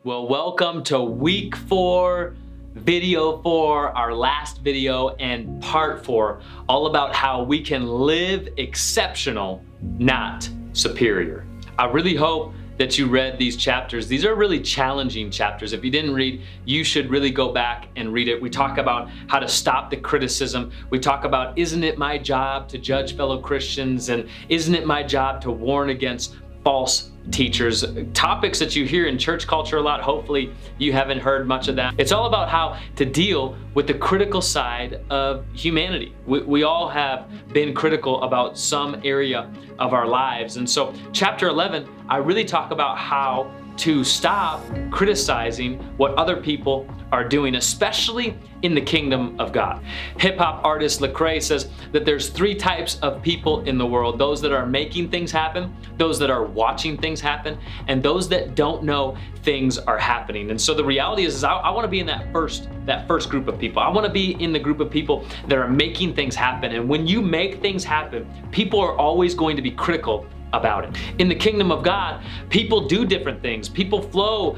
Well, welcome to week 4, video 4, our last video and part 4, all about how we can live exceptional, not superior. I really hope that you read these chapters. These are really challenging chapters. If you didn't read, you should really go back and read it. We talk about how to stop the criticism. We talk about, isn't it my job to judge fellow Christians? And isn't it my job to warn against false teachers? Topics that you hear in church culture a lot. Hopefully you haven't heard much of that. It's all about how to deal with the critical side of humanity. We all have been critical about some area of our lives. And so chapter 11, I really talk about how to stop criticizing what other people are doing, especially in the kingdom of God. Hip-hop artist Lecrae says that there's 3 types of people in the world: those that are making things happen, those that are watching things happen, and those that don't know things are happening. And so the reality is I want to be in that first group of people. I want to be in the group of people that are making things happen. And when you make things happen, people are always going to be critical about it. In the kingdom of God, people do different things. People flow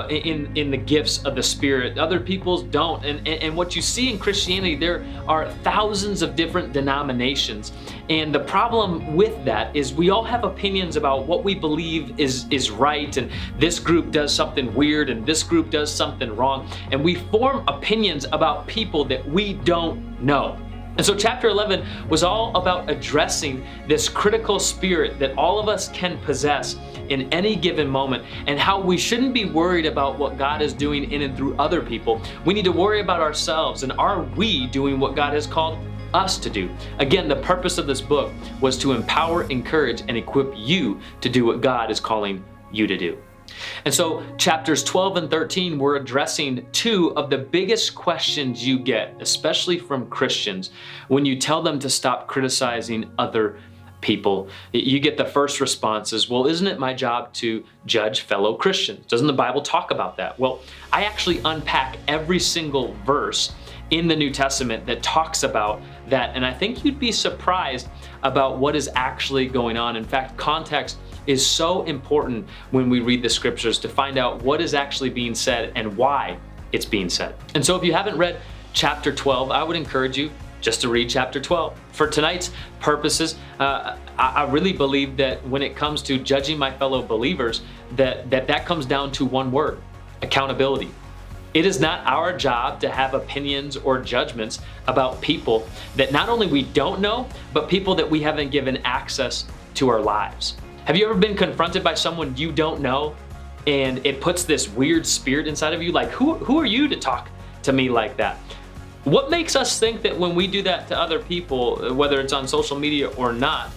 in the gifts of the Spirit. Other peoples don't. And what you see in Christianity, there are thousands of different denominations. And the problem with that is we all have opinions about what we believe is right, and this group does something weird and this group does something wrong. And we form opinions about people that we don't know. And so chapter 11 was all about addressing this critical spirit that all of us can possess in any given moment, and how we shouldn't be worried about what God is doing in and through other people. We need to worry about ourselves, and are we doing what God has called us to do? Again, the purpose of this book was to empower, encourage, and equip you to do what God is calling you to do. And so chapters 12 and 13 were addressing 2 of the biggest questions you get, especially from Christians, when you tell them to stop criticizing other people. You get the first responses, well, isn't it my job to judge fellow Christians? Doesn't the Bible talk about that? Well, I actually unpack every single verse in the New Testament that talks about that, and I think you'd be surprised about what is actually going on. In fact, context is so important when we read the scriptures to find out what is actually being said and why it's being said. And so if you haven't read chapter 12, I would encourage you just to read chapter 12. For tonight's purposes, I really believe that when it comes to judging my fellow believers, that comes down to one word: accountability. It is not our job to have opinions or judgments about people that not only we don't know, but people that we haven't given access to our lives. Have you ever been confronted by someone you don't know, and it puts this weird spirit inside of you? Like, who are you to talk to me like that? What makes us think that when we do that to other people, whether it's on social media or not,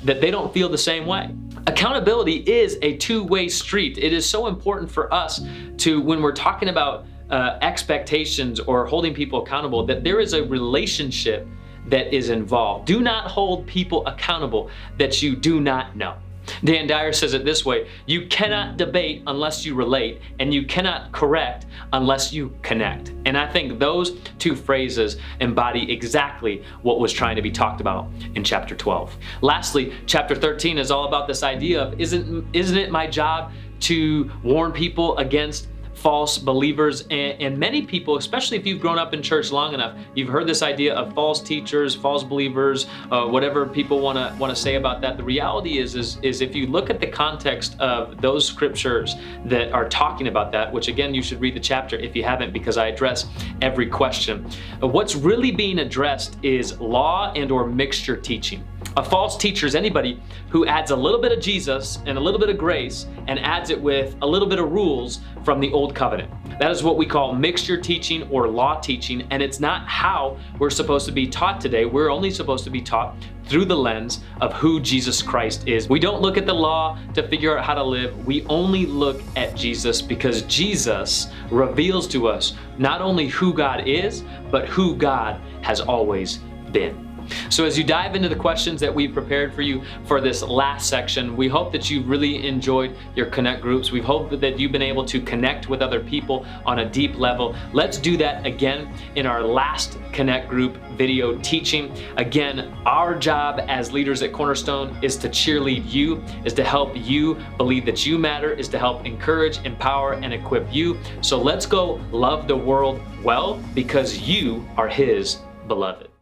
that they don't feel the same way? Accountability is a two-way street. It is so important for us to, when we're talking about expectations or holding people accountable, that there is a relationship that is involved. Do not hold people accountable that you do not know. Dan Dyer says it this way: you cannot debate unless you relate, and you cannot correct unless you connect. And I think those 2 phrases embody exactly what was trying to be talked about in chapter 12. Lastly, chapter 13 is all about this idea of, isn't it my job to warn people against false believers? And many people, especially if you've grown up in church long enough, you've heard this idea of false teachers, false believers, whatever people want to say about that. The reality is if you look at the context of those scriptures that are talking about that, which again, you should read the chapter if you haven't, because I address every question. What's really being addressed is law and or mixture teaching. A false teacher is anybody who adds a little bit of Jesus and a little bit of grace and adds it with a little bit of rules from the old covenant. That is what we call mixture teaching or law teaching, and it's not how we're supposed to be taught today. We're only supposed to be taught through the lens of who Jesus Christ is. We don't look at the law to figure out how to live. We only look at Jesus, because Jesus reveals to us not only who God is, but who God has always been. So as you dive into the questions that we've prepared for you for this last section, we hope that you really enjoyed your Connect groups. We hope that you've been able to connect with other people on a deep level. Let's do that again in our last Connect group video teaching. Again, our job as leaders at Cornerstone is to cheerlead you, is to help you believe that you matter, is to help encourage, empower, and equip you. So let's go love the world well, because you are His beloved.